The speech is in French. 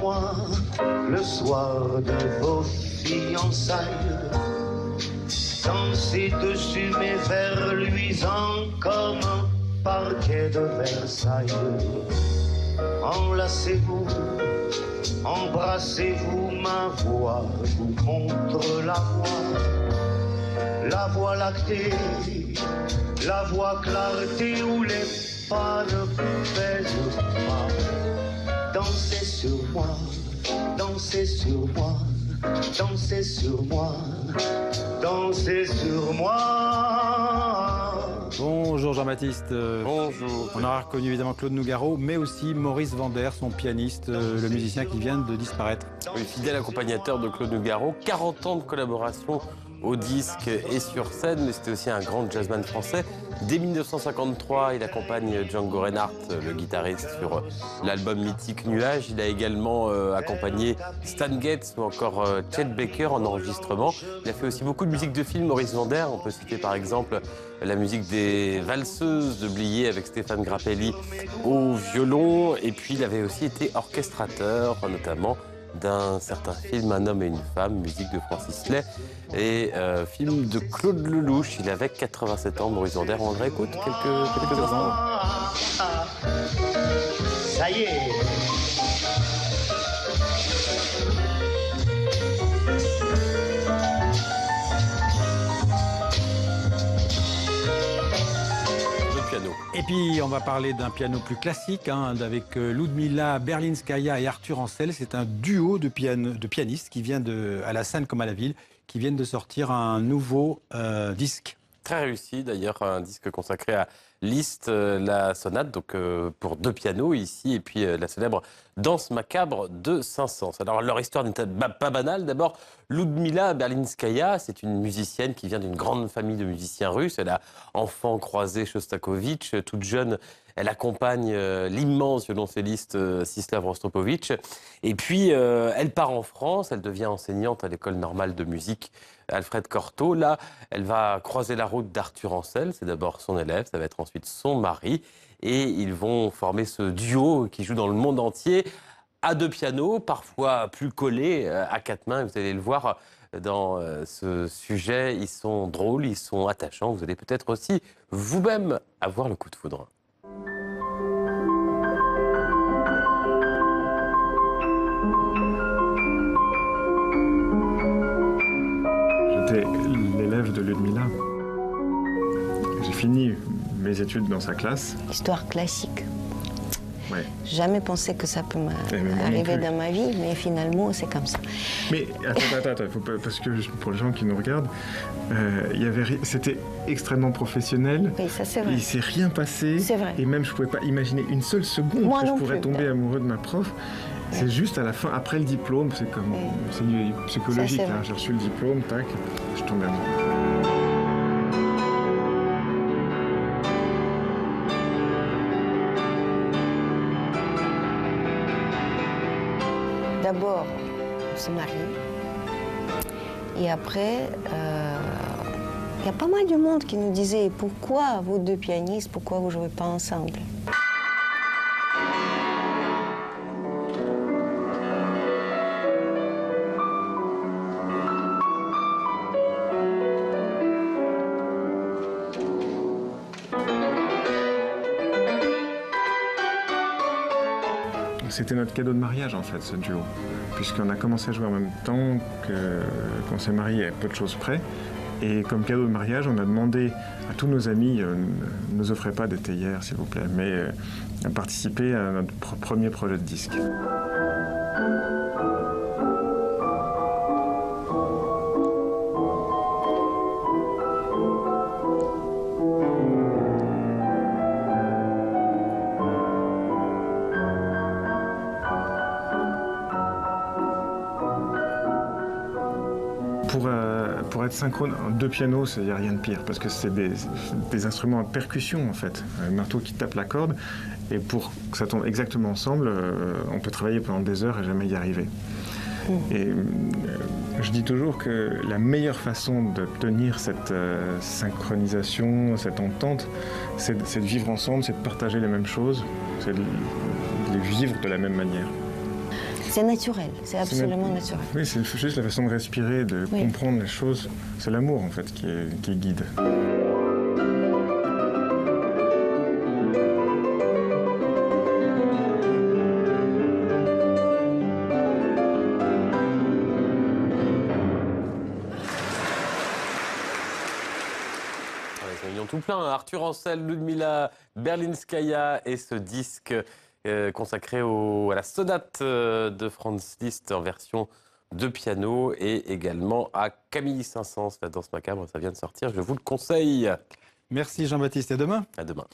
moi le soir de vos fiançailles. Dansez dessus mes vers luisants comme un parquet de Versailles. Enlacez-vous, embrassez-vous, ma voix vous montre la voie lactée, la voie clarté où les pas ne pèsent pas. Dansez sur moi, dansez sur moi, dansez sur moi, dansez sur moi. Bonjour Jean-Baptiste. Bonjour. On aura reconnu évidemment Claude Nougaro, mais aussi Maurice Vander, son pianiste, le musicien qui vient de disparaître. Oui, fidèle accompagnateur de Claude Nougaro, 40 ans de collaboration au disque et sur scène, mais c'était aussi un grand jazzman français. Dès 1953, il accompagne Django Reinhardt, le guitariste, sur l'album mythique Nuages. Il a également accompagné Stan Getz ou encore Chet Baker en enregistrement. Il a fait aussi beaucoup de musique de film, Maurice Vander. On peut citer par exemple la musique des Valseuses de Blier avec Stéphane Grappelli au violon. Et puis il avait aussi été orchestrateur, notamment d'un certain film Un homme et une femme, musique de Francis Lay, et film de Claude Lelouch. Il avait 87 ans, Maurice Vander. On le réécoute quelques instants. Ça y est. Et puis, on va parler d'un piano plus classique, avec Ludmila Berlinskaya et Arthur Ancel. C'est un duo de pianistes qui vient à la scène comme à la ville, qui viennent de sortir un nouveau disque. Très réussi, d'ailleurs, un disque consacré à Liszt, la sonate, donc pour deux pianos ici, et puis la célèbre Danse macabre de Saint-Saëns. Alors, leur histoire n'est pas banale. D'abord, Ludmila Berlinskaya, c'est une musicienne qui vient d'une grande famille de musiciens russes. Elle a enfant croisé Shostakovich. Toute jeune, elle accompagne l'immense violoncelliste Stislav Rostropovitch. Et puis, elle part en France. Elle devient enseignante à l'école normale de musique Alfred Cortot. Là, elle va croiser la route d'Arthur Ancel. C'est d'abord son élève, ça va être ensuite son mari. Et ils vont former ce duo qui joue dans le monde entier à deux pianos, parfois plus collés à quatre mains. Vous allez le voir dans ce sujet. Ils sont drôles, ils sont attachants. Vous allez peut-être aussi vous-même avoir le coup de foudre. J'étais l'élève de Ludmila. J'ai fini mes études dans sa classe. Histoire classique. Ouais. Jamais pensé que ça peut m'arriver dans ma vie, mais finalement, c'est comme ça. Mais attends, faut pas, parce que pour les gens qui nous regardent, c'était extrêmement professionnel. Oui, ça c'est vrai. Il s'est rien passé. C'est vrai. Et même, je pouvais pas imaginer une seule seconde Moi que je non pourrais plus, tomber amoureux de ma prof. C'est juste à la fin, après le diplôme, c'est comme c'est psychologique. Ça, J'ai reçu le diplôme, tac, je tombais amoureux. D'abord, on se marie. Et après, il y a pas mal de monde qui nous disait « Pourquoi vous deux pianistes, pourquoi vous ne jouez pas ensemble ?» C'était notre cadeau de mariage, en fait, ce duo. Puisqu'on a commencé à jouer en même temps qu'on s'est mariés à peu de choses près. Et comme cadeau de mariage, on a demandé à tous nos amis, ne nous offrez pas des théières, s'il vous plaît, mais à participer à notre premier projet de disque. Pour être synchrone, deux pianos, il n'y a rien de pire, parce que c'est des instruments à percussion, en fait. Un marteau qui tape la corde, et pour que ça tombe exactement ensemble, on peut travailler pendant des heures et jamais y arriver. Et je dis toujours que la meilleure façon d'obtenir cette synchronisation, cette entente, c'est de vivre ensemble, c'est de partager les mêmes choses, c'est de les vivre de la même manière. C'est naturel, c'est absolument naturel. Oui, c'est juste la façon de respirer, de Oui. comprendre les choses. C'est l'amour, en fait, qui guide. Ils ont tout plein, hein. Arthur Ancel, Ludmila Berlinskaya et ce disque consacré à la sonate de Franz Liszt en version de piano et également à Camille Saint-Saëns, La Danse macabre, ça vient de sortir, je vous le conseille. Merci Jean-Baptiste, et à demain. À demain.